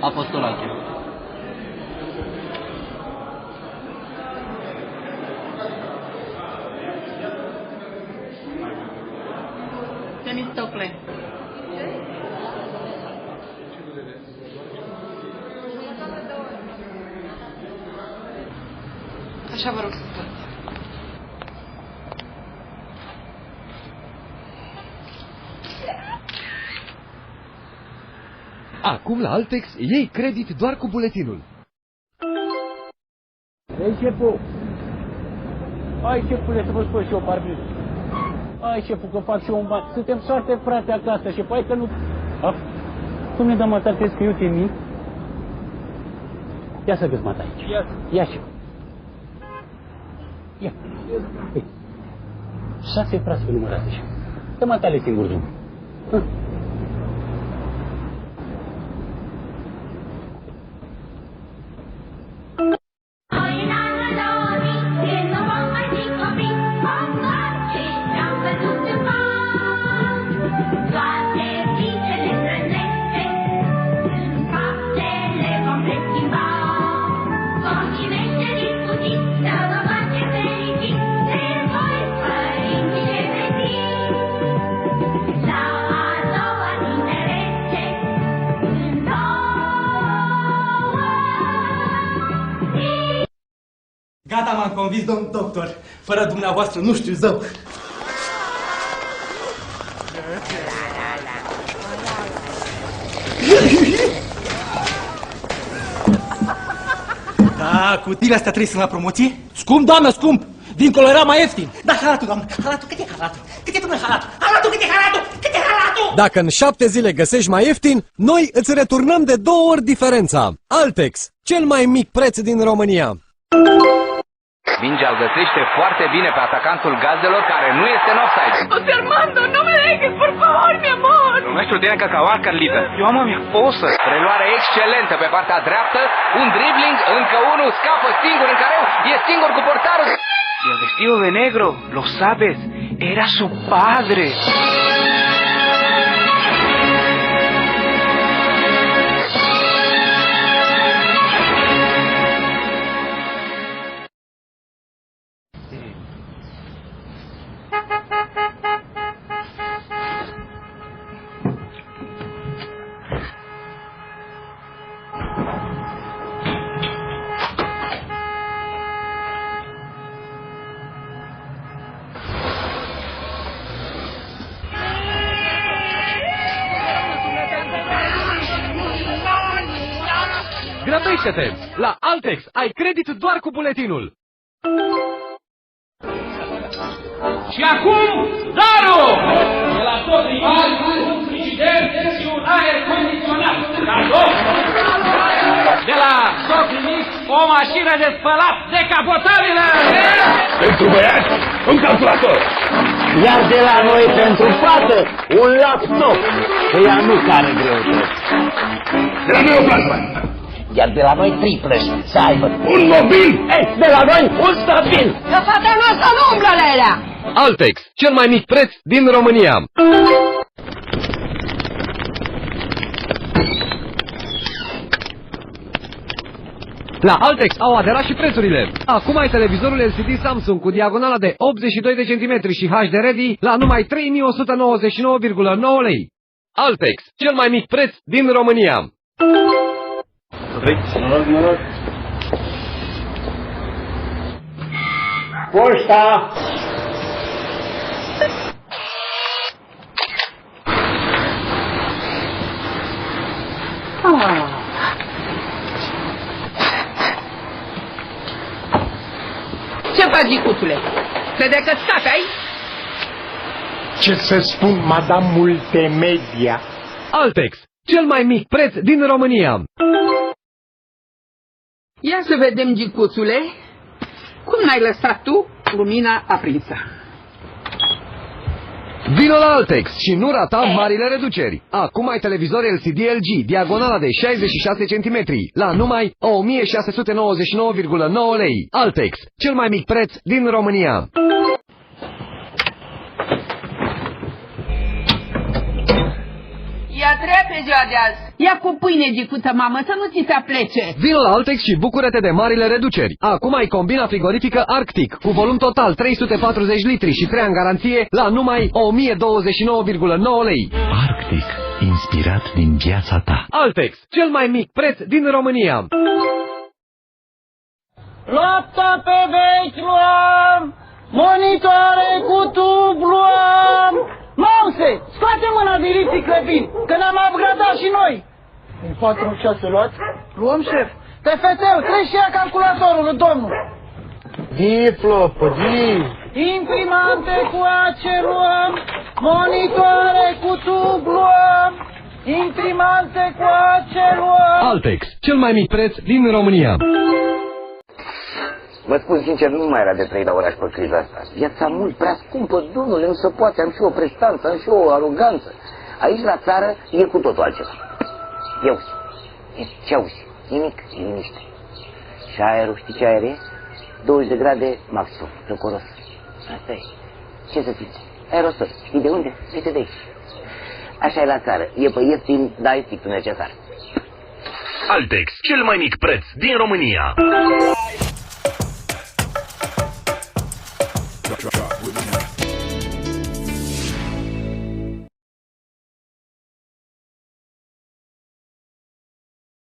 Apostolache. Temistocle. Așa vă rog să fac. Acum la Altex iei credit doar cu buletinul. Ei, șeful! Hai, șefule, să vă spun și eu, parbriz. Hai, șeful, că fac și eu un bat. Suntem 6 frate acasă, șeful, hai că nu... Cum ne dăm mătar, crezi că eu te mint? Ia să vezi mata aici. Ia, șeful. Ia. 6 frate pe numărate, șeful. Dă matale singur drum. Gata, m-am convins, domn doctor. Fără dumneavoastră nu știu zău. Da, cutiile astea trebuie să la promoție? Scump, doamnă, scump! Dincolo era mai ieftin. Da, halatul, doamnă. Halatul, cât e halatul? Cât e, domnule, halatul? Halatul, cât e halatul? Cât e halatul? Dacă în 7 zile găsești mai ieftin, noi îți returnăm de 2 ori diferența. Altex, cel mai mic preț din România. Mingea îl găsește foarte bine pe atacantul Gazdelor, care nu este în offside. José Armando, no me dejes, por favor, mi amor. El nuestro tiene que acabar, Carlita. Eu am a mi esposă. Reluare excelentă pe partea dreaptă, un dribbling, încă unul, scapă singur în careu, e singur cu portarul. Y el vestido de negro, lo sabes, era su padre. Grăbește-te! La Altex ai credit doar cu buletinul. Și acum, darul! De la tot rival, un frigider și un aer condiționat. Cadou! De la Soclinis, o mașină de spălat decapotabilă! Pentru băiat, un calculator! Iar de la noi pentru fată, un laptop, că ea nu care greutăți. De la noi o plasmă! Iar de la noi triplă să aibă. Un mobil! Ei, de la noi un stabil! Că fata noastră nu umblă la elea! Altex, cel mai mic preț din România. La Altex au aderat și prețurile. Acum ai televizorul LCD Samsung cu diagonala de 82 de centimetri și HD Ready la numai 3.199,9 lei. Altex, cel mai mic preț din România. Poșta! Ce faci, Gicuțule? Crede că scapi aici? Ce să spun, madame multimedia? Altex, cel mai mic preț din România. Ia să vedem, Gicuțule, cum n-ai lăsat tu lumina aprinsă. Vino la Altex și nu rata marile reduceri. Acum ai televizor LCD LG, diagonala de 66 cm, la numai 1.699,9 lei. Altex, cel mai mic preț din România. treabă ziua de azi. Ia cu pâine, gicuță, mamă, să nu ți se aplece. Vino la Altex și bucură-te de marile reduceri. Acum ai combina frigorifică Arctic cu volum total 340 litri și 3 ani garanție la numai 1029,9 lei. Arctic, inspirat din viața ta. Altex, cel mai mic preț din România. Lapta pe vechi luam, monitoare cu tub luam. Mause, scoate mâna de ristic Clăpin, că ne-am upgradat și noi. În 4-6 luați? Luăm, șef. TFT-ul, treci și ia calculatorul, domnul. Flopă, Imprimante cu ace luăm, monitoare cu tub luăm, imprimante cu ace luăm. Altex, cel mai mic preț din România. Vă spun sincer, nu mai era de trăit la oraș pe criza asta. Viața mult prea scumpă, domnule, nu se poate, am și o prestanță, am și o aroganță. Aici la țară e cu totul altceva. Iauzi, ce auzi? Nimic, e liniște. Și aerul, știi ce aer e? 20 de grade maxim, plăcoros. Asta e. Ce să zici? Aerosol, știi de unde? Uite de aici. Așa e la țară, e pe ieftin, dar e strictul necesar. Altex, cel mai mic preț din România.